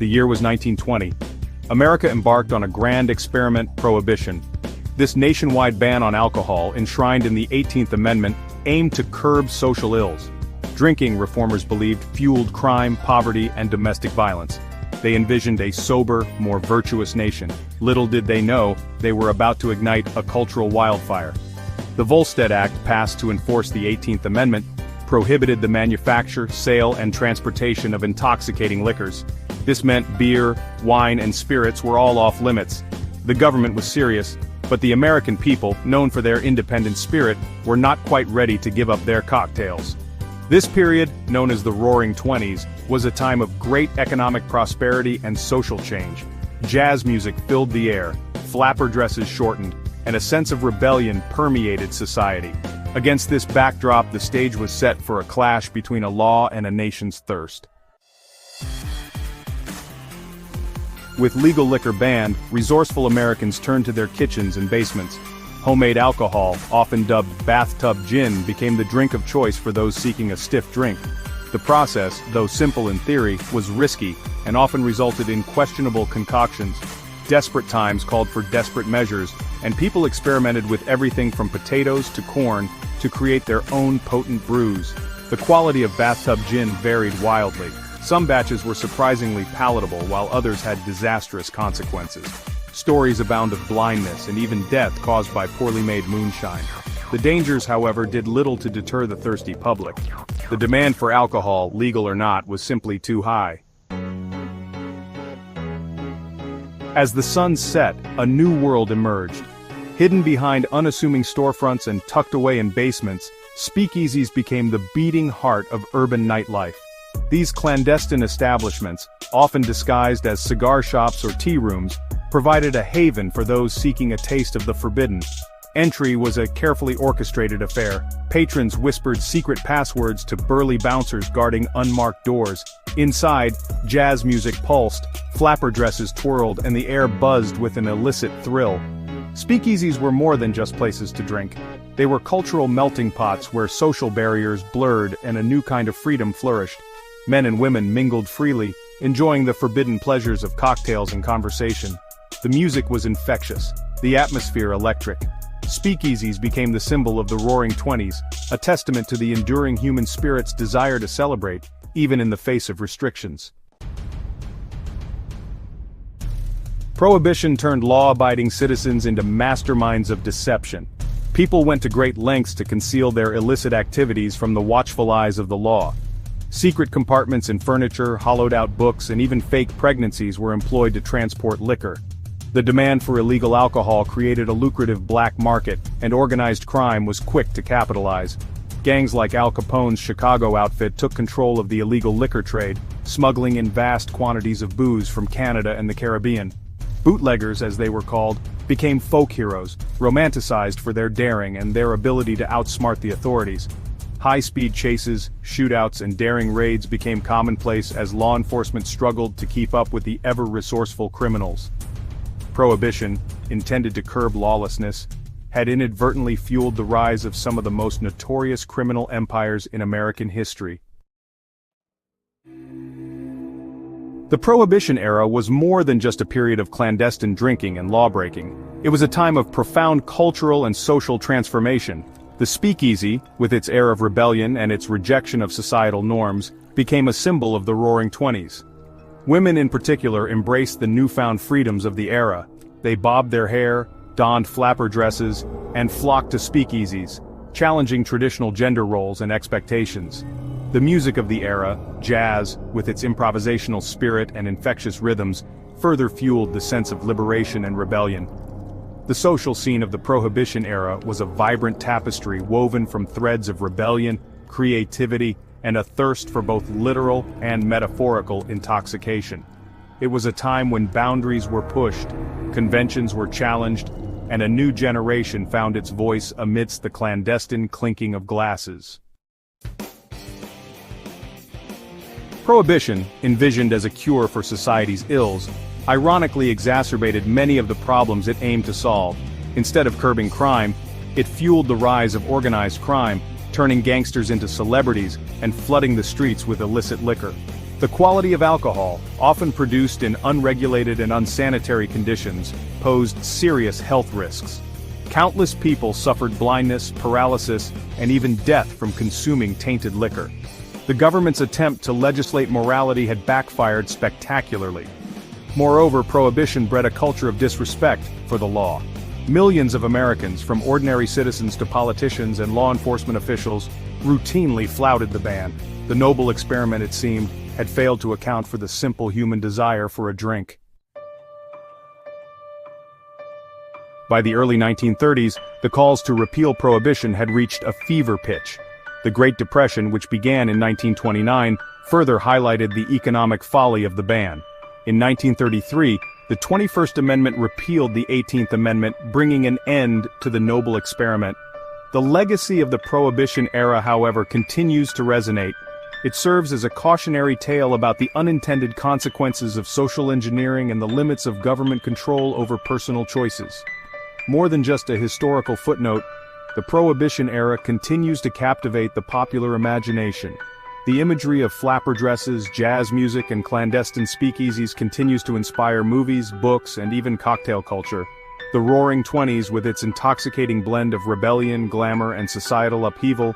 The year was 1920. America embarked on a grand experiment, Prohibition. This nationwide ban on alcohol, enshrined in the 18th Amendment, aimed to curb social ills. Drinking, reformers believed, fueled crime, poverty, and domestic violence. They envisioned a sober, more virtuous nation. Little did they know, they were about to ignite a cultural wildfire. The Volstead Act, passed to enforce the 18th Amendment, prohibited the manufacture, sale, and transportation of intoxicating liquors. This meant beer, wine, and spirits were all off limits. The government was serious, but the American people, known for their independent spirit, were not quite ready to give up their cocktails. This period, known as the Roaring Twenties, was a time of great economic prosperity and social change. Jazz music filled the air, flapper dresses shortened, and a sense of rebellion permeated society. Against this backdrop, the stage was set for a clash between a law and a nation's thirst. With legal liquor banned, resourceful Americans turned to their kitchens and basements. Homemade alcohol, often dubbed bathtub gin, became the drink of choice for those seeking a stiff drink. The process, though simple in theory, was risky, and often resulted in questionable concoctions. Desperate times called for desperate measures, and people experimented with everything from potatoes to corn to create their own potent brews. The quality of bathtub gin varied wildly. Some batches were surprisingly palatable, while others had disastrous consequences. Stories abound of blindness and even death caused by poorly made moonshine. The dangers, however, did little to deter the thirsty public. The demand for alcohol, legal or not, was simply too high. As the sun set, a new world emerged. Hidden behind unassuming storefronts and tucked away in basements, speakeasies became the beating heart of urban nightlife. These clandestine establishments, often disguised as cigar shops or tea rooms, provided a haven for those seeking a taste of the forbidden. Entry was a carefully orchestrated affair. Patrons whispered secret passwords to burly bouncers guarding unmarked doors. Inside, jazz music pulsed, flapper dresses twirled, and the air buzzed with an illicit thrill. Speakeasies were more than just places to drink. They were cultural melting pots where social barriers blurred and a new kind of freedom flourished. Men and women mingled freely, enjoying the forbidden pleasures of cocktails and conversation. The music was infectious, the atmosphere electric. Speakeasies became the symbol of the Roaring Twenties, a testament to the enduring human spirit's desire to celebrate, even in the face of restrictions. Prohibition turned law-abiding citizens into masterminds of deception. People went to great lengths to conceal their illicit activities from the watchful eyes of the law. Secret compartments in furniture, hollowed-out books, and even fake pregnancies were employed to transport liquor. The demand for illegal alcohol created a lucrative black market, and organized crime was quick to capitalize. Gangs like Al Capone's Chicago outfit took control of the illegal liquor trade, smuggling in vast quantities of booze from Canada and the Caribbean. Bootleggers, as they were called, became folk heroes, romanticized for their daring and their ability to outsmart the authorities. High-speed chases, shootouts, and daring raids became commonplace as law enforcement struggled to keep up with the ever-resourceful criminals. Prohibition, intended to curb lawlessness, had inadvertently fueled the rise of some of the most notorious criminal empires in American history. The Prohibition era was more than just a period of clandestine drinking and lawbreaking. It was a time of profound cultural and social transformation. The speakeasy, with its air of rebellion and its rejection of societal norms, became a symbol of the Roaring Twenties. Women in particular embraced the newfound freedoms of the era. They bobbed their hair, donned flapper dresses, and flocked to speakeasies, challenging traditional gender roles and expectations. The music of the era, jazz, with its improvisational spirit and infectious rhythms, further fueled the sense of liberation and rebellion. The social scene of the Prohibition era was a vibrant tapestry woven from threads of rebellion, creativity, and a thirst for both literal and metaphorical intoxication. It was a time when boundaries were pushed, conventions were challenged, and a new generation found its voice amidst the clandestine clinking of glasses. Prohibition, envisioned as a cure for society's ills, ironically exacerbated many of the problems it aimed to solve. Instead of curbing crime, it fueled the rise of organized crime, turning gangsters into celebrities and flooding the streets with illicit liquor. The quality of alcohol, often produced in unregulated and unsanitary conditions, posed serious health risks. Countless people suffered blindness, paralysis, and even death from consuming tainted liquor. The government's attempt to legislate morality had backfired spectacularly. Moreover, Prohibition bred a culture of disrespect for the law. Millions of Americans, from ordinary citizens to politicians and law enforcement officials, routinely flouted the ban. The noble experiment, it seemed, had failed to account for the simple human desire for a drink. By the early 1930s, the calls to repeal Prohibition had reached a fever pitch. The Great Depression, which began in 1929, further highlighted the economic folly of the ban. In 1933, the 21st Amendment repealed the 18th Amendment, bringing an end to the noble experiment. The legacy of the Prohibition era, however, continues to resonate. It serves as a cautionary tale about the unintended consequences of social engineering and the limits of government control over personal choices. More than just a historical footnote, the Prohibition era continues to captivate the popular imagination. The imagery of flapper dresses, jazz music, and clandestine speakeasies continues to inspire movies, books, and even cocktail culture. The Roaring Twenties, with its intoxicating blend of rebellion, glamour, and societal upheaval,